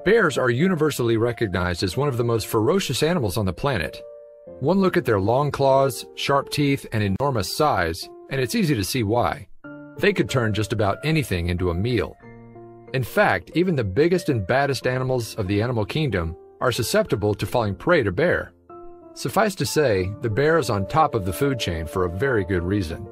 Bears are universally recognized as one of the most ferocious animals on the planet. One look at their long claws, sharp teeth, and enormous size, and it's easy to see why. They could turn just about anything into a meal. In fact, even the biggest and baddest animals of the animal kingdom are susceptible to falling prey to bear. Suffice to say, the bear is on top of the food chain for a very good reason.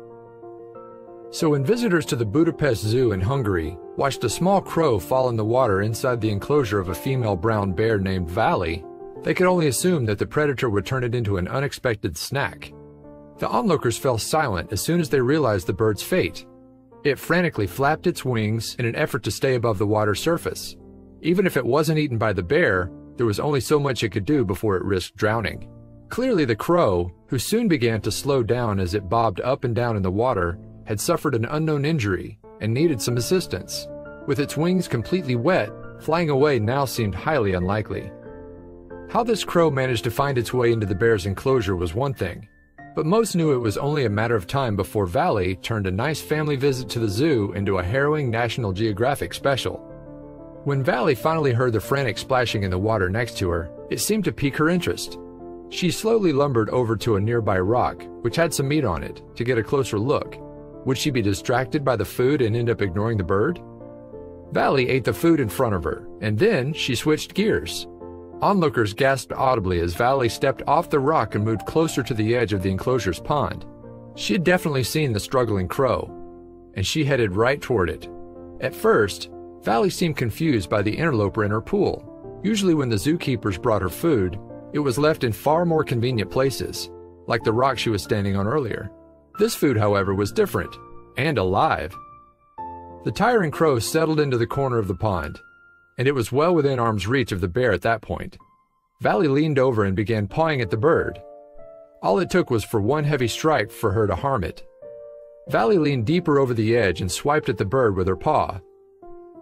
So when visitors to the Budapest Zoo in Hungary watched a small crow fall in the water inside the enclosure of a female brown bear named Valley, they could only assume that the predator would turn it into an unexpected snack. The onlookers fell silent as soon as they realized the bird's fate. It frantically flapped its wings in an effort to stay above the water's surface. Even if it wasn't eaten by the bear, there was only so much it could do before it risked drowning. Clearly the crow, who soon began to slow down as it bobbed up and down in the water, had suffered an unknown injury and needed some assistance. With its wings completely wet, flying away now seemed highly unlikely. How this crow managed to find its way into the bear's enclosure was one thing, but most knew it was only a matter of time before Valley turned a nice family visit to the zoo into a harrowing National Geographic special. When Valley finally heard the frantic splashing in the water next to her, it seemed to pique her interest. She slowly lumbered over to a nearby rock, which had some meat on it, to get a closer look. Would she be distracted by the food and end up ignoring the bird? Valley ate the food in front of her, and then she switched gears. Onlookers gasped audibly as Valley stepped off the rock and moved closer to the edge of the enclosure's pond. She had definitely seen the struggling crow, and she headed right toward it. At first, Valley seemed confused by the interloper in her pool. Usually when the zookeepers brought her food, it was left in far more convenient places, like the rock she was standing on earlier. This food, however, was different, and alive. The tiring crow settled into the corner of the pond, and it was well within arm's reach of the bear at that point. Valley leaned over and began pawing at the bird. All it took was for one heavy strike for her to harm it. Valley leaned deeper over the edge and swiped at the bird with her paw.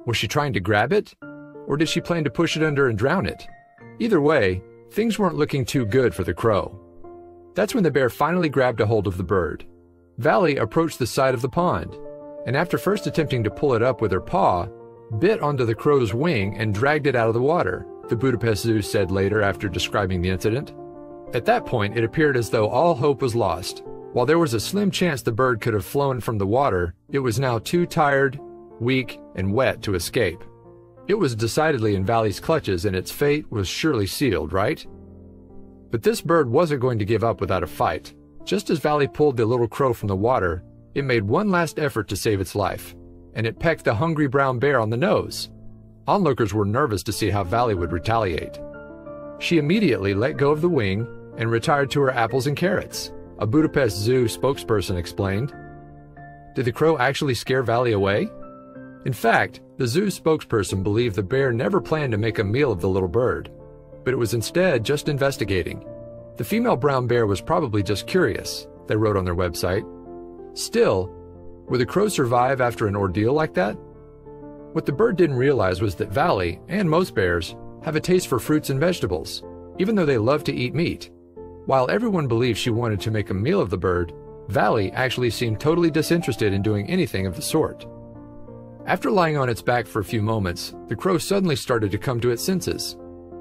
Was she trying to grab it? Or did she plan to push it under and drown it? Either way, things weren't looking too good for the crow. That's when the bear finally grabbed a hold of the bird. Valley approached the side of the pond, and after first attempting to pull it up with her paw, bit onto the crow's wing and dragged it out of the water, the Budapest Zoo said later after describing the incident. At that point, it appeared as though all hope was lost. While there was a slim chance the bird could have flown from the water, it was now too tired, weak, and wet to escape. It was decidedly in Valley's clutches, and its fate was surely sealed, right? But this bird wasn't going to give up without a fight. Just as Valley pulled the little crow from the water, it made one last effort to save its life, and it pecked the hungry brown bear on the nose. Onlookers were nervous to see how Valley would retaliate. She immediately let go of the wing and retired to her apples and carrots, a Budapest Zoo spokesperson explained. Did the crow actually scare Valley away? In fact, the zoo spokesperson believed the bear never planned to make a meal of the little bird, but it was instead just investigating. The female brown bear was probably just curious, they wrote on their website. Still, would the crow survive after an ordeal like that? What the bird didn't realize was that Valley, and most bears, have a taste for fruits and vegetables, even though they love to eat meat. While everyone believed she wanted to make a meal of the bird, Valley actually seemed totally disinterested in doing anything of the sort. After lying on its back for a few moments, the crow suddenly started to come to its senses.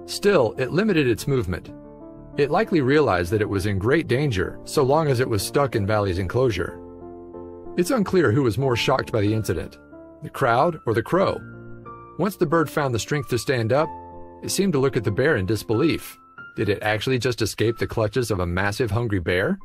Still, it limited its movement. It likely realized that it was in great danger so long as it was stuck in Valley's enclosure. It's unclear who was more shocked by the incident, the crowd or the crow. Once the bird found the strength to stand up, it seemed to look at the bear in disbelief. Did it actually just escape the clutches of a massive hungry bear?